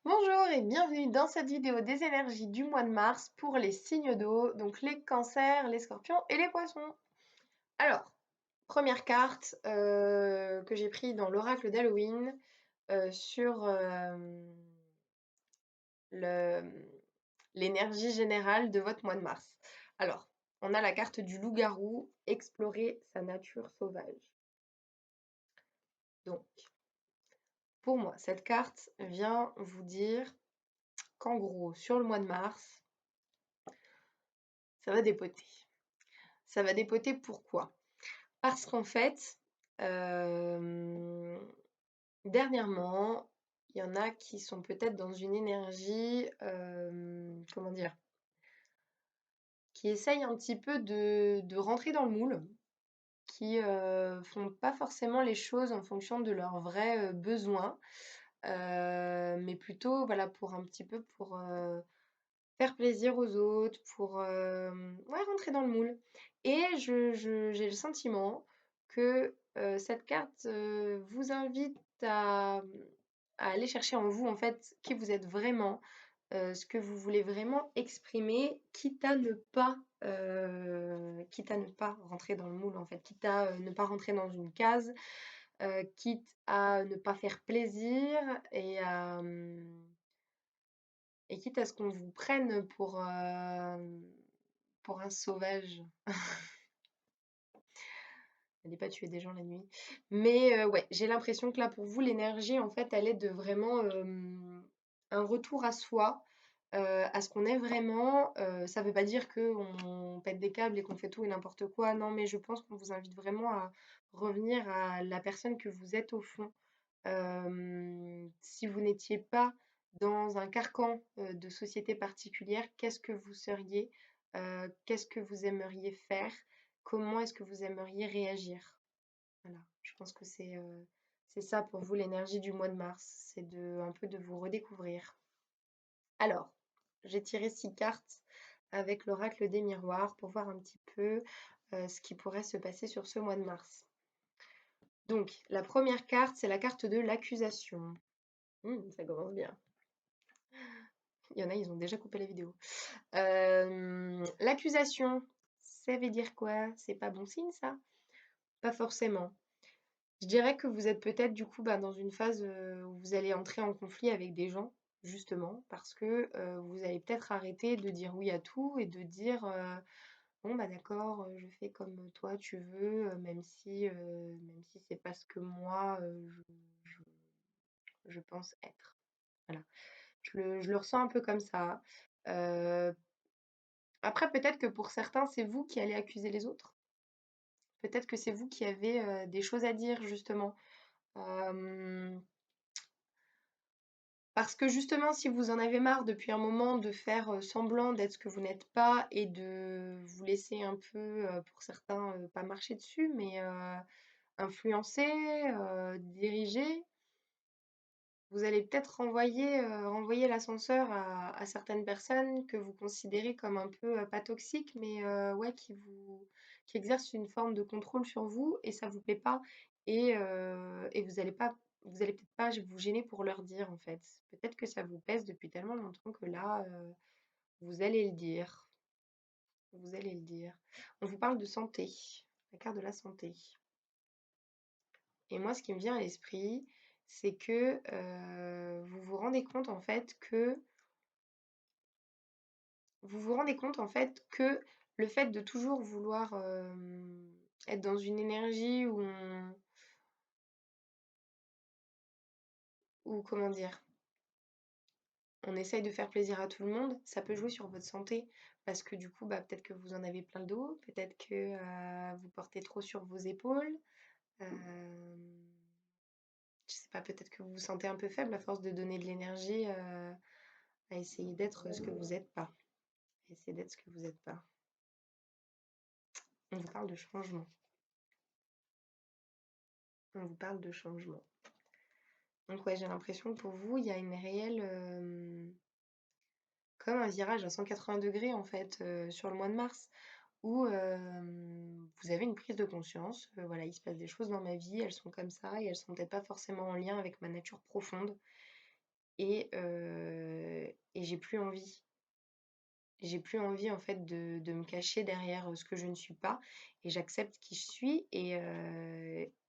Bonjour et bienvenue dans cette vidéo des énergies du mois de mars pour les signes d'eau, donc les cancers, les scorpions et les poissons. Alors, première carte que j'ai pris dans l'oracle d'Halloween sur l'énergie générale de votre mois de mars. Alors, on a la carte du loup-garou, explorer sa nature sauvage. Donc, pour moi, cette carte vient vous dire qu'en gros, sur le mois de mars, ça va dépoter. Ça va dépoter pourquoi? Parce qu'en fait, dernièrement, il y en a qui sont peut-être dans une énergie, comment dire? Qui essayent un petit peu de rentrer dans le moule, qui font pas forcément les choses en fonction de leurs vrais besoins, mais plutôt voilà, pour un petit peu pour faire plaisir aux autres, pour ouais, rentrer dans le moule. Et j'ai le sentiment que cette carte vous invite à aller chercher en vous en fait qui vous êtes vraiment, ce que vous voulez vraiment exprimer, quitte à ne pas rentrer dans le moule en fait, quitte à ne pas rentrer dans une case, quitte à ne pas faire plaisir et quitte à ce qu'on vous prenne pour un sauvage. N'allez pas tuer des gens la nuit. Mais ouais, j'ai l'impression que là, pour vous, l'énergie, en fait, elle est de vraiment un retour à soi, à ce qu'on est vraiment. Ça veut pas dire qu'on pète des câbles et qu'on fait tout et n'importe quoi. Non, mais je pense qu'on vous invite vraiment à revenir à la personne que vous êtes au fond. Si vous n'étiez pas dans un carcan de société particulière, qu'est-ce que vous seriez? Qu'est-ce que vous aimeriez faire? Comment est-ce que vous aimeriez réagir? Voilà, je pense que c'est ça pour vous l'énergie du mois de mars, c'est un peu de vous redécouvrir. Alors, j'ai tiré 6 cartes avec l'oracle des miroirs pour voir un petit peu ce qui pourrait se passer sur ce mois de mars. Donc, la première carte, c'est la carte de l'accusation. Ça commence bien. Il y en a, ils ont déjà coupé la vidéo. L'accusation, ça veut dire quoi? C'est pas bon signe, ça? Pas forcément. Je dirais que vous êtes peut-être du coup dans une phase où vous allez entrer en conflit avec des gens, justement, parce que vous allez peut-être arrêter de dire oui à tout et de dire bon bah d'accord, je fais comme toi tu veux, même si c'est pas ce que moi je pense être. Voilà. Je le ressens un peu comme ça. Euh, Après, peut-être que pour certains, c'est vous qui allez accuser les autres. Peut-être que c'est vous qui avez des choses à dire, justement. Euh, Parce que justement, si vous en avez marre depuis un moment de faire semblant d'être ce que vous n'êtes pas et de vous laisser un peu, pour certains, pas marcher dessus, mais influencer, diriger, vous allez peut-être renvoyer l'ascenseur à certaines personnes que vous considérez comme un peu pas toxiques, mais ouais, qui exercent une forme de contrôle sur vous et ça vous plaît pas. Et vous allez peut-être pas vous gêner pour leur dire en fait. Peut-être que ça vous pèse depuis tellement longtemps que là, vous allez le dire. Vous allez le dire. On vous parle de santé, la carte de la santé. Et moi, ce qui me vient à l'esprit, c'est que vous vous rendez compte en fait que le fait de toujours vouloir être dans une énergie où comment dire, on essaye de faire plaisir à tout le monde, ça peut jouer sur votre santé parce que du coup, bah, peut-être que vous en avez plein le dos, peut-être que vous portez trop sur vos épaules. Je sais pas, peut-être que vous vous sentez un peu faible à force de donner de l'énergie à essayer d'être ce que vous n'êtes pas. Essayer d'être ce que vous n'êtes pas. On vous parle de changement. On vous parle de changement. Donc ouais, j'ai l'impression que pour vous, il y a une réelle... comme un virage à 180 degrés en fait sur le mois de mars, où vous avez une prise de conscience. Voilà, il se passe des choses dans ma vie, elles sont comme ça, et elles sont peut-être pas forcément en lien avec ma nature profonde. et j'ai plus envie. J'ai plus envie en fait de me cacher derrière ce que je ne suis pas et j'accepte qui je suis et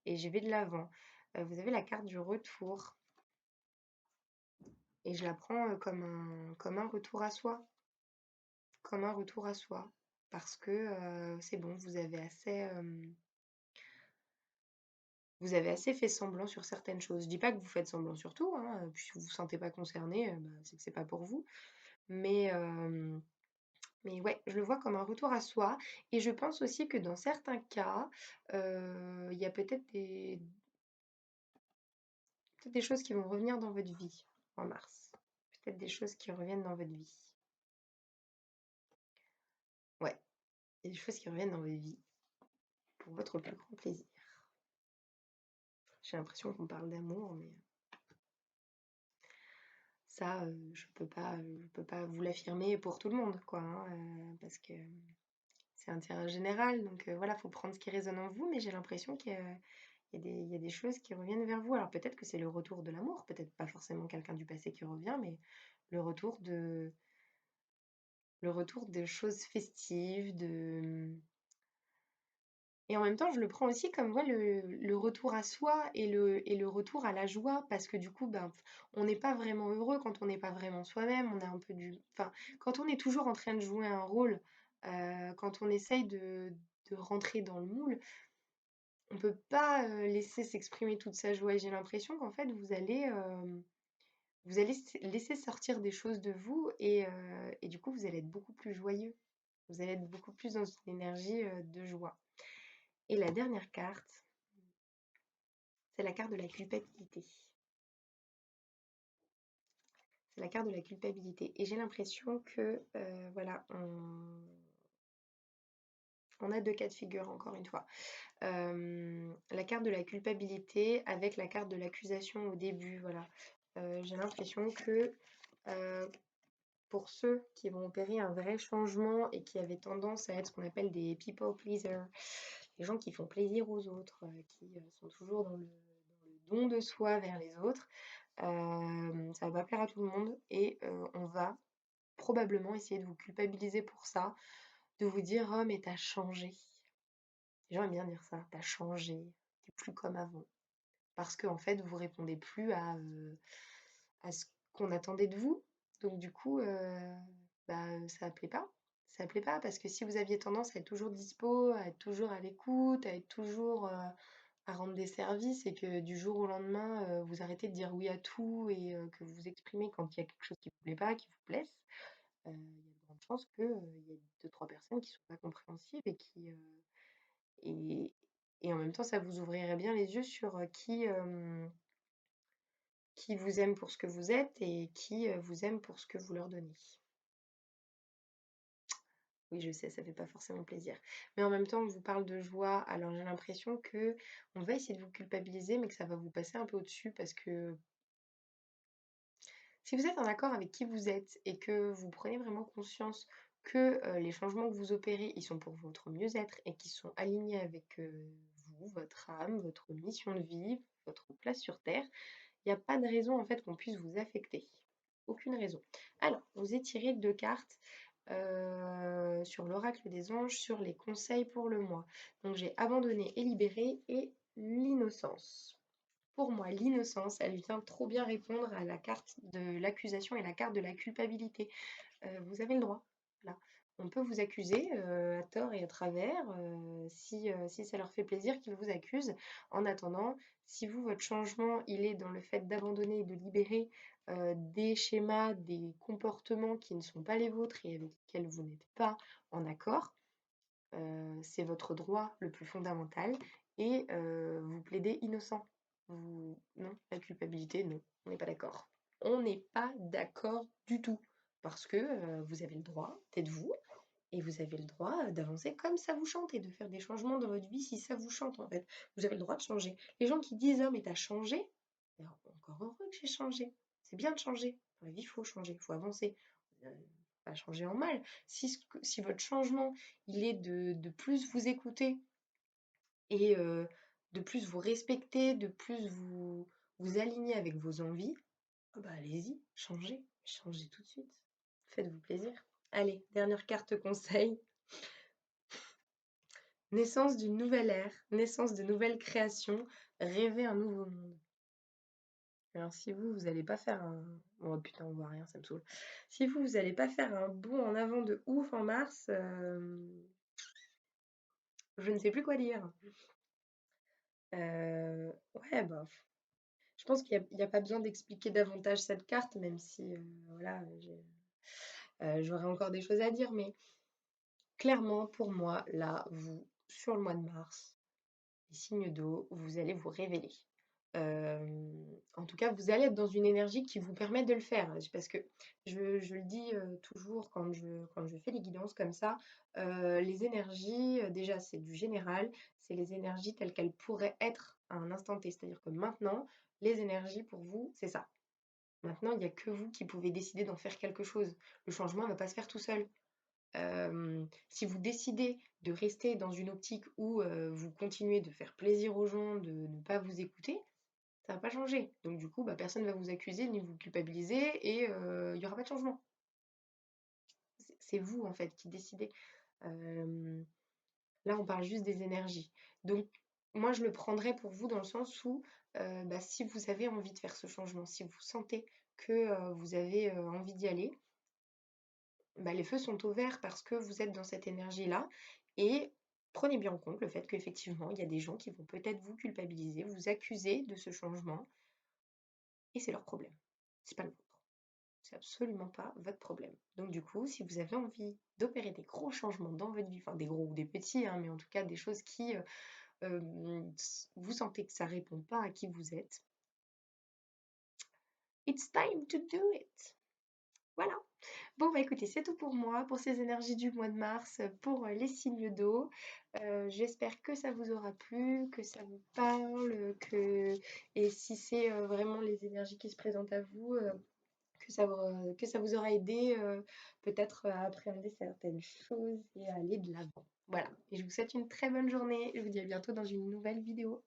je vais de l'avant. Vous avez la carte du retour et je la prends comme un retour à soi, comme un retour à soi. Parce que c'est bon, vous avez assez fait semblant sur certaines choses. Je dis pas que vous faites semblant sur tout, hein, puis si vous vous sentez pas concerné, bah, c'est que c'est pas pour vous. Mais, mais ouais, je le vois comme un retour à soi et je pense aussi que dans certains cas, il y a peut-être des choses qui vont revenir dans votre vie en mars. Peut-être des choses qui reviennent dans votre vie. Ouais, il y a des choses qui reviennent dans votre vie pour votre plus grand plaisir. J'ai l'impression qu'on parle d'amour, mais ça, je peux pas vous l'affirmer pour tout le monde, quoi, hein, parce que c'est un tirage général, donc voilà, faut prendre ce qui résonne en vous, mais j'ai l'impression qu'il y a des choses qui reviennent vers vous. Alors peut-être que c'est le retour de l'amour, peut-être pas forcément quelqu'un du passé qui revient, mais le retour de, le retour de choses festives, et en même temps, je le prends aussi comme voilà, le retour à soi et le retour à la joie, parce que du coup, ben, on n'est pas vraiment heureux quand on n'est pas vraiment soi-même. On a un peu enfin, quand on est toujours en train de jouer un rôle, quand on essaye de rentrer dans le moule, on peut pas laisser s'exprimer toute sa joie. Et j'ai l'impression qu'en fait, vous allez laisser sortir des choses de vous et du coup, vous allez être beaucoup plus joyeux. Vous allez être beaucoup plus dans une énergie de joie. Et la dernière carte, c'est la carte de la culpabilité. C'est la carte de la culpabilité. Et j'ai l'impression que, voilà, on a deux cas de figure, encore une fois. La carte de la culpabilité avec la carte de l'accusation au début, voilà. J'ai l'impression que euh, pour ceux qui vont opérer un vrai changement et qui avaient tendance à être ce qu'on appelle des people pleasers, les gens qui font plaisir aux autres, qui sont toujours dans le don de soi vers les autres, ça va pas plaire à tout le monde et on va probablement essayer de vous culpabiliser pour ça, de vous dire oh mais t'as changé. Les gens aiment bien dire ça, t'as changé, t'es plus comme avant. Parce qu'en fait vous répondez plus à ce qu'on attendait de vous. Donc du coup, bah, ça plaît pas. Ça plaît pas parce que si vous aviez tendance à être toujours dispo, à être toujours à l'écoute, à être toujours à rendre des services et que du jour au lendemain, vous arrêtez de dire oui à tout et que vous vous exprimez quand il y a quelque chose qui vous plaît pas, qui vous blesse, il y a de grandes chances qu'il y ait deux, trois personnes qui sont pas compréhensives et, et en même temps, ça vous ouvrirait bien les yeux sur qui vous aime pour ce que vous êtes et qui vous aime pour ce que vous leur donnez. Oui, je sais, ça fait pas forcément plaisir. Mais en même temps, on vous parle de joie, alors j'ai l'impression que on va essayer de vous culpabiliser, mais que ça va vous passer un peu au-dessus parce que si vous êtes en accord avec qui vous êtes et que vous prenez vraiment conscience que les changements que vous opérez, ils sont pour votre mieux-être et qui sont alignés avec vous, votre âme, votre mission de vie, votre place sur Terre, il n'y a pas de raison en fait qu'on puisse vous affecter. Aucune raison. Alors, vous étirez deux cartes sur l'oracle des anges, sur les conseils pour le mois. Donc j'ai abandonné et libéré et l'innocence. Pour moi, l'innocence, elle vient trop bien répondre à la carte de l'accusation et la carte de la culpabilité. Vous avez le droit. Là. On peut vous accuser à tort et à travers si ça leur fait plaisir qu'ils vous accusent. En attendant, si vous, votre changement, il est dans le fait d'abandonner et de libérer des schémas, des comportements qui ne sont pas les vôtres et avec lesquels vous n'êtes pas en accord, c'est votre droit le plus fondamental et vous plaidez innocent. Non, la culpabilité, non, on n'est pas d'accord. On n'est pas d'accord du tout parce que vous avez le droit d'être vous et vous avez le droit d'avancer comme ça vous chante et de faire des changements dans votre vie si ça vous chante en fait. Vous avez le droit de changer. Les gens qui disent «Ah mais t'as changé», alors, encore heureux que j'ai changé. C'est bien de changer. Dans la vie, il faut changer, il faut avancer. Pas changer en mal. Si votre changement, il est de plus vous écouter et de plus vous respecter, de plus vous aligner avec vos envies, Ah bah allez-y, changez, changez tout de suite. Faites-vous plaisir. Allez, dernière carte conseil. Naissance d'une nouvelle ère, naissance de nouvelles créations, rêver un nouveau monde. Alors si vous, vous allez pas faire un... Oh putain, on voit rien, ça me saoule. Si vous, vous allez pas faire un bond en avant de ouf en mars, je ne sais plus quoi dire. Ouais, bah, je pense qu'il y a pas besoin d'expliquer davantage cette carte, même si, voilà, j'aurais encore des choses à dire, mais clairement, pour moi, là, vous, sur le mois de mars, les signes d'eau, vous allez vous révéler. En tout cas, vous allez être dans une énergie qui vous permet de le faire. Parce que je le dis toujours quand je fais les guidances comme ça, les énergies, déjà, c'est du général, c'est les énergies telles qu'elles pourraient être à un instant T. C'est-à-dire que maintenant, les énergies pour vous, c'est ça. Maintenant, il n'y a que vous qui pouvez décider d'en faire quelque chose. Le changement ne va pas se faire tout seul. Si vous décidez de rester dans une optique où vous continuez de faire plaisir aux gens, de ne pas vous écouter, ça va pas changer. Donc du coup, bah, personne va vous accuser ni vous culpabiliser et il n'y aura pas de changement. C'est vous en fait qui décidez. Euh, Là, on parle juste des énergies. Donc moi, je le prendrais pour vous dans le sens où bah, si vous avez envie de faire ce changement, si vous sentez que vous avez envie d'y aller, bah, les feux sont au vert parce que vous êtes dans cette énergie-là. Et prenez bien en compte le fait qu'effectivement, il y a des gens qui vont peut-être vous culpabiliser, vous accuser de ce changement, et c'est leur problème. C'est pas le vôtre. C'est absolument pas votre problème. Donc du coup, si vous avez envie d'opérer des gros changements dans votre vie, enfin des gros ou des petits, hein, mais en tout cas des choses qui vous sentez que ça répond pas à qui vous êtes, it's time to do it. Voilà. Bon, bah écoutez, c'est tout pour moi, pour ces énergies du mois de mars, pour les signes d'eau. J'espère que ça vous aura plu, que ça vous parle, et si c'est vraiment les énergies qui se présentent à vous, que ça vous aura aidé peut-être à appréhender certaines choses et à aller de l'avant. Voilà. Et je vous souhaite une très bonne journée. Je vous dis à bientôt dans une nouvelle vidéo.